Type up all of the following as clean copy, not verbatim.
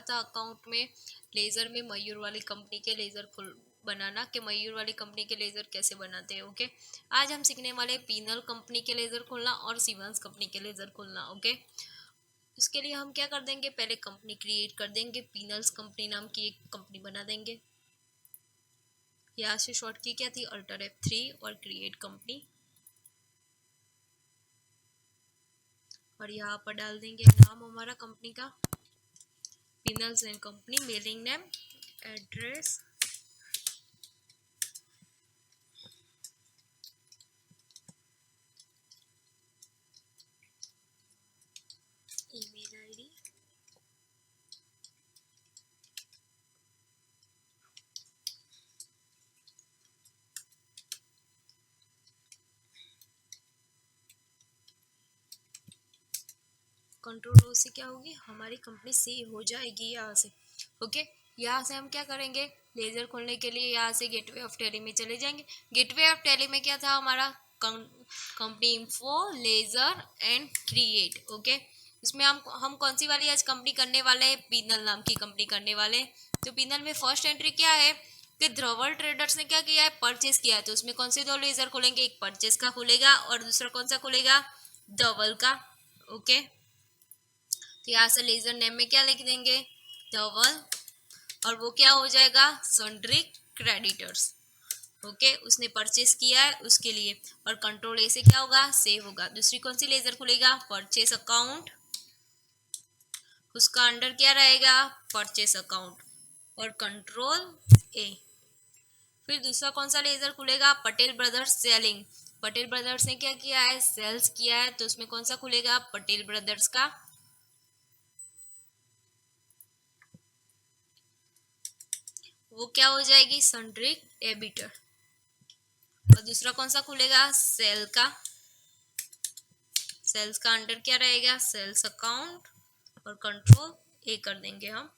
सीखा था अकाउंट में लेज़र में मयूर वाली कंपनी के लेज़र बनाना कि मयूर वाली कंपनी के लेज़र कैसे बनाते हैं। ओके, आज हम सीखने वाले पीनल कंपनी के लेज़र खोलना और सीवांस कंपनी के लेज़र खोलना। ओके, उसके लिए हम क्या कर देंगे, पहले कंपनी क्रिएट कर देंगे, पीनल्स कंपनी नाम की एक कंपनी बना देंगे। यहाँ से शॉर्ट की क्या थी, अल्टर F3 और क्रिएट कंपनी, और यहाँ पर डाल देंगे नाम हमारा कंपनी का पीनल्स and company, mailing name, address, email ID, control O से क्या होगी, हमारी कंपनी सेव हो जाएगी यहाँ से। ओके, यहाँ से हम क्या करेंगे, लेज़र खोलने के लिए यहाँ से गेटवे ऑफ टैली में चले जाएंगे। गेटवे ऑफ टैली में क्या था हमारा, company info, laser and create. Okay, इसमें हम कौन सी वाली आज कंपनी करने वाले हैं, पीनल नाम की कंपनी करने वाले हैं। तो पीनल में फर्स्ट एंट्री क्या है कि ध्रुवल ट्रेडर्स ने क्या किया है, परचेस किया है। तो उसमें कौन से दो लेज़र खोलेंगे, एक परचेस का खुलेगा और दूसरा कौन सा खुलेगा, धवल का। ओके, तो यहाँ से लेज़र नेम में क्या लिख देंगे, धवल, और वो क्या हो जाएगा, सन्ड्री क्रेडिटर्स। ओके, उसने परचेस किया है उसके लिए, और कंट्रोल ए से क्या होगा, सेव होगा। दूसरी कौन सी लेज़र खुलेगा, परचेस अकाउंट, उसका अंडर क्या रहेगा, परचेस अकाउंट, और कंट्रोल ए। फिर दूसरा कौन सा लेज़र खुलेगा, Patel brothers selling, Patel brothers ने क्या किया है, सेल्स किया है, तो उसमें कौन सा खुलेगा, पटेल ब्रदर्स का, वो क्या हो जाएगी, सन्ड्री एबिटर। और दूसरा कौन सा खुलेगा, सेल का, सेल्स का अंडर क्या रहेगा, सेल्स अकाउंट, और कंट्रोल ए कर देंगे हम।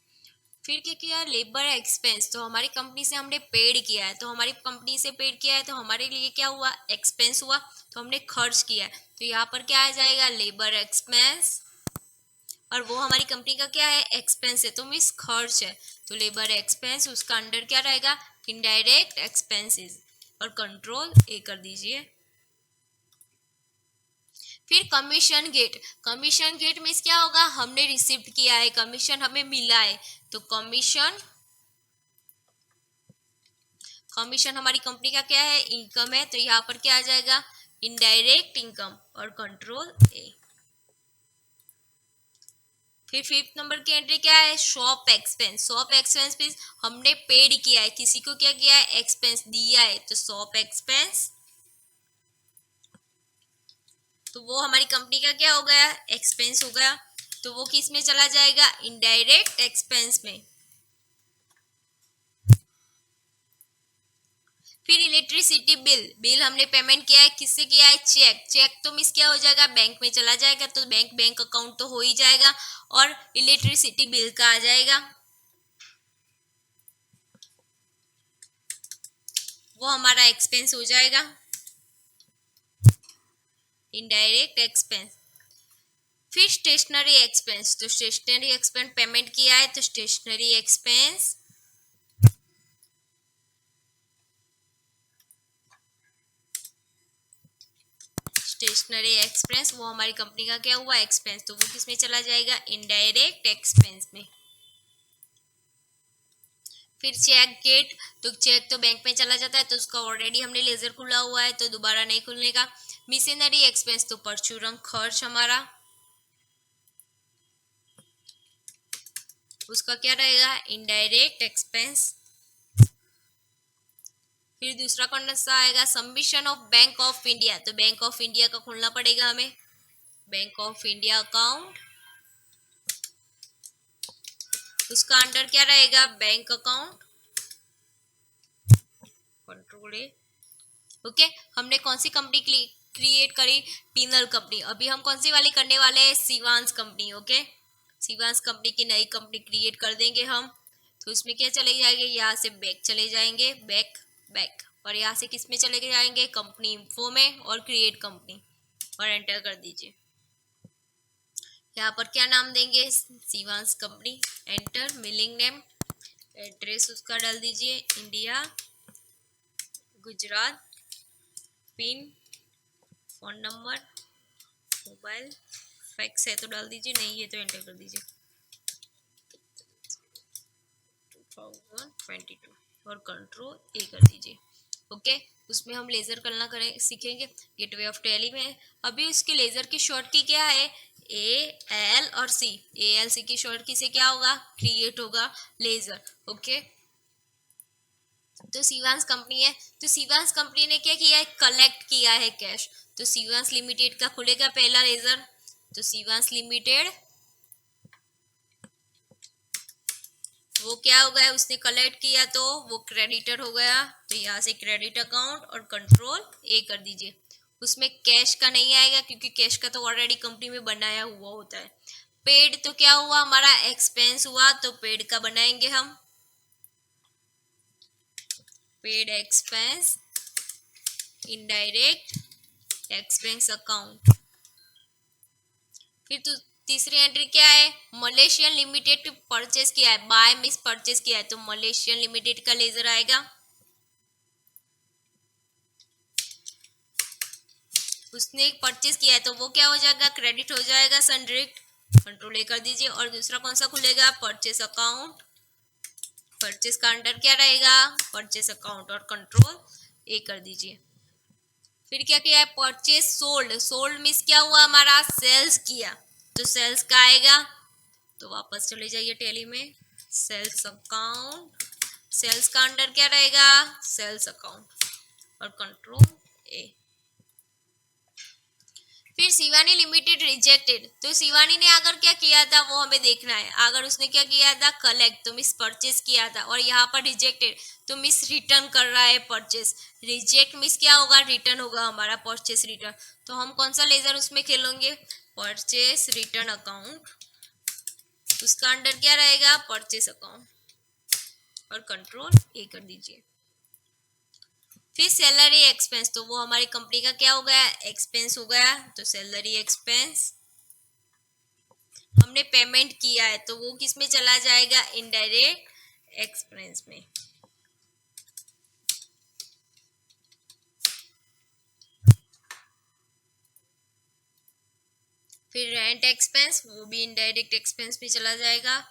फिर क्या किया, लेबर एक्सपेंस, तो हमारी कंपनी से हमने पेड किया है, तो हमारी कंपनी से पेड किया है तो हमारे लिए क्या हुआ, एक्सपेंस हुआ, तो हमने खर्च किया है। तो यहाँ पर क्या आ जाएगा, लेबर एक्सपेंस, और वो हमारी कंपनी का क्या है, एक्सपेंस है, तो मीन्स खर्च है। तो लेबर एक्सपेंस, उसका अंडर क्या रहेगा, इनडायरेक्ट एक्सपेंसेस, और कंट्रोल ए कर दीजिए। फिर commission get, commission get means क्या होगा, हमने रिसीव किया है, कमीशन हमें मिला है, तो कमीशन, कमीशन हमारी कंपनी का क्या है, इनकम है, तो यहाँ पर क्या आ जाएगा, इनडायरेक्ट इनकम, और कंट्रोल ए। फिर फिफ्थ नंबर की एंट्री क्या है, shop expense, shop expense means हमने पेड किया है, किसी को क्या किया है, एक्सपेंस दिया है, तो शॉप एक्सपेंस, तो वो हमारी कंपनी का क्या हो गया, एक्सपेंस हो गया, तो वो किस में चला जाएगा, इनडायरेक्ट एक्सपेंस में। फिर इलेक्ट्रिसिटी बिल, बिल हमने पेमेंट किया है, किससे किया है, चेक, चेक तो मिस क्या हो जाएगा, बैंक में चला जाएगा, तो बैंक अकाउंट तो हो ही जाएगा, और इलेक्ट्रिसिटी बिल का आ जाएगा, वो हमारा एक्सपेंस हो जाएगा, इनडायरेक्ट एक्सपेंस। फिर स्टेशनरी एक्सपेंस, तो स्टेशनरी एक्सपेंस पेमेंट किया है, तो स्टेशनरी एक्सपेंस, स्टेशनरी एक्सपेंस वो हमारी कंपनी का क्या हुआ, एक्सपेंस, तो वो किस में चला जाएगा, इनडायरेक्ट एक्सपेंस में। फिर चेक गेट, तो चेक तो बैंक में चला जाता है, तो उसका ऑलरेडी हमने लेजर खुला हुआ है, तो दोबारा नहीं खुलने का। मिशनरी एक्सपेंस, तो परचूरन खर्च हमारा, उसका क्या रहेगा, इनडायरेक्ट एक्सपेंस। फिर दूसरा कौन सा आएगा, submission of bank of India, तो बैंक ऑफ इंडिया का खोलना पड़ेगा हमें, बैंक ऑफ इंडिया अकाउंट, उसका अंडर क्या रहेगा, बैंक अकाउंट, कंट्रोल ए। ओके, हमने कौन सी कंपनी क्रिएट करी, पीनल कंपनी। अभी हम कौन सी वाली करने वाले हैं, सीवांस कंपनी। ओके, सीवांस कंपनी की नई कंपनी क्रिएट कर देंगे हम, तो उसमें क्या चले जाएंगे, यहाँ से बैक चले जाएंगे, बैक बैक, और यहाँ से किस में चले जाएंगे, कंपनी इन्फो में, और क्रिएट कंपनी, और एंटर कर दीजिए। यहाँ पर क्या नाम देंगे, Shivansh company. Enter, mailing name, address उसका डाल दीजिए, India, Gujarat, pin, phone number, mobile, fax है तो डाल दीजिए, नहीं है तो एंटर कर दीजिए 2022 और कंट्रोल ए कर दीजिए। ओके, उसमें हम लेजर करना करें सीखेंगे गेटवे ऑफ टैली में। अभी उसके लेजर की शॉर्ट की क्या है, ए एल और सी। ए एल सी की शॉर्ट की से क्या होगा, क्रिएट होगा लेजर। ओके, तो शिवांश कंपनी है, तो शिवांश कंपनी ने क्या किया है, कलेक्ट किया है कैश। तो शिवांश लिमिटेड का खुलेगा पहला लेजर, तो शिवांश लिमिटेड वो क्या हो गया, उसने कलेक्ट किया तो वो क्रेडिटर हो गया, तो यहाँ से क्रेडिट अकाउंट और कंट्रोल ए कर दीजिए। उसमें कैश का नहीं आएगा क्योंकि कैश का तो ऑलरेडी कंपनी में बनाया हुआ होता है। पेड तो क्या हुआ हमारा, एक्सपेंस हुआ, तो पेड का बनाएंगे हम, paid expense, indirect expense account. फिर तो तीसरी एंट्री क्या है, मलेशियन लिमिटेड परचेस किया है, बाय मीन्स परचेस किया है, तो मलेशियन लिमिटेड का लेजर आएगा। उसने परचेस किया है तो वो क्या हो जाएगा, क्रेडिट हो जाएगा, सनडायरेक्ट, कंट्रोल ए कर दीजिए। और दूसरा कौन सा खुलेगा, परचेस अकाउंट। परचेस का अंडर क्या रहेगा, परचेस अकाउंट और कंट्रोल ए कर दीजिए। फिर क्या किया है, परचेस सोल्ड। सोल्ड मीन्स क्या हुआ हमारा, सेल्स किया, तो सेल्स का आएगा, तो वापस चले जाइए टैली में, सेल्स अकाउंट, सेल्स का अंडर क्या रहेगा, सेल्स अकाउंट और कंट्रोल ए। फिर शिवानी लिमिटेड रिजेक्टेड, तो शिवानी ने अगर क्या किया था वो हमें देखना है। अगर उसने क्या किया था, कलेक्ट, तो मिस परचेस किया था, और यहाँ पर रिजेक्टेड तो मिस रिटर्न कर रहा है परचेस। रिजेक्ट मिस क्या होगा, रिटर्न होगा हमारा, परचेस रिटर्न। तो हम कौन सा लेजर उसमें खेलेंगे, परचेस रिटर्न अकाउंट, उसका अंडर क्या रहेगा, परचेस अकाउंट और कंट्रोल ए कर दीजिए। फिर सैलरी एक्सपेंस, तो वो हमारी कंपनी का क्या हो गया, एक्सपेंस हो गया, तो सैलरी एक्सपेंस हमने पेमेंट किया है तो वो किस में चला जाएगा, इनडायरेक्ट एक्सपेंस में। फिर रेंट एक्सपेंस, वो भी इनडायरेक्ट एक्सपेंस में चला जाएगा।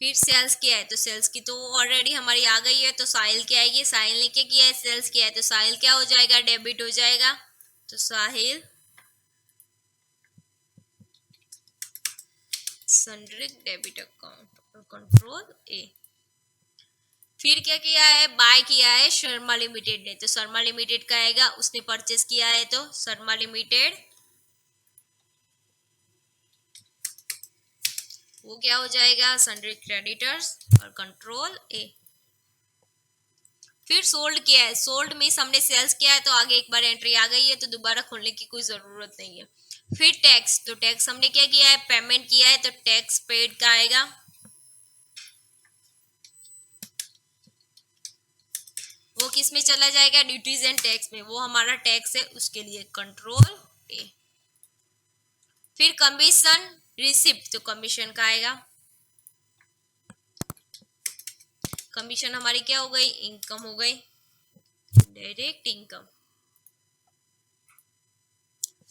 फिर सेल्स किया है तो सेल्स की तो ऑलरेडी हमारी आ गई है, तो साहिल क्या आएगी, साहिल ने क्या किया है, सेल्स किया है, तो साहिल क्या हो जाएगा, डेबिट हो जाएगा, तो साहिल सनड्रिक डेबिट अकाउंट और कंट्रोल ए। फिर क्या किया है, बाय किया है शर्मा लिमिटेड ने, तो शर्मा लिमिटेड का आएगा, उसने परचेस किया है तो शर्मा लिमिटेड वो क्या हो जाएगा, सन्ड्री क्रेडिटर्स और कंट्रोल ए। फिर सोल्ड किया है, सोल्ड मीन्स हमने सेल्स किया है तो आगे एक बार एंट्री आ गई है तो दोबारा खोलने की कोई जरूरत नहीं है। फिर टैक्स, तो टैक्स हमने क्या किया है, पेमेंट किया है, तो टैक्स पेड का आएगा। वो किस में चला जाएगा, ड्यूटीज एंड टैक्स में, वो हमारा टैक्स है उसके लिए कंट्रोल ए। फिर कमीशन रिसिप्ट, तो कमीशन का आएगा, कमीशन हमारी क्या हो गई, इनकम हो गई, डायरेक्ट इनकम।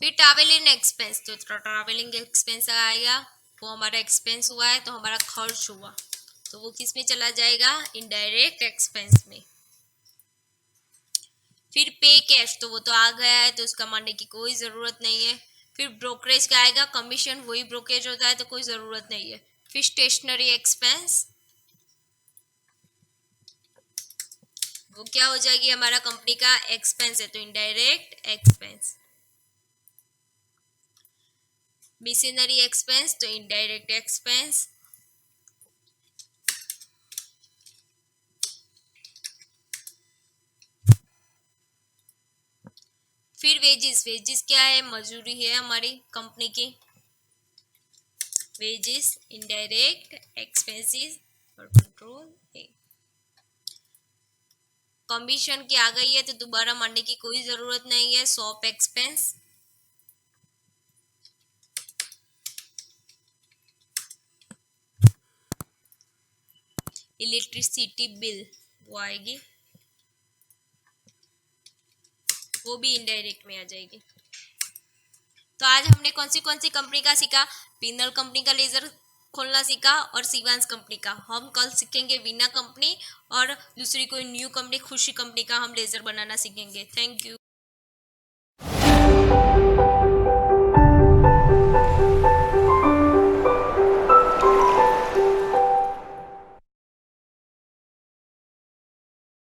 फिर ट्रैवलिंग एक्सपेंस, तो ट्रैवलिंग एक्सपेंस आएगा, वो हमारा एक्सपेंस हुआ है तो हमारा खर्च हुआ, तो वो किस में चला जाएगा, इनडायरेक्ट एक्सपेंस में। फिर पे कैश, तो वो तो आ गया है तो उसका मानने की कोई ज़रूरत नहीं है। फिर ब्रोकरेज का आएगा, कमीशन वही ब्रोकरेज होता है तो कोई ज़रूरत नहीं है। फिर स्टेशनरी एक्सपेंस, वो क्या हो जाएगी, हमारा कंपनी का एक्सपेंस है तो इनडायरेक्ट एक्सपेंस। मिशनरी एक्सपेंस, तो इनडायरेक्ट एक्सपेंस। फिर वेजिस, वेजिस क्या है, मजदूरी है हमारी कंपनी की, वेजिस इनडायरेक्ट एक्सपेंसेस और कंट्रोल ए। कमीशन की आ गई है तो दोबारा मानने की कोई ज़रूरत नहीं है। शॉप एक्सपेंस, इलेक्ट्रिसिटी बिल वो आएगी, वो भी इनडायरेक्ट में आ जाएगी। तो आज हमने कौन सी कंपनी का सीखा? पिनल कंपनी का लेजर खोलना सीखा और सीवांस कंपनी का। हम कल सीखेंगे वीना कंपनी और दूसरी कोई न्यू कंपनी खुशी कंपनी का हम लेजर बनाना सीखेंगे। Thank you.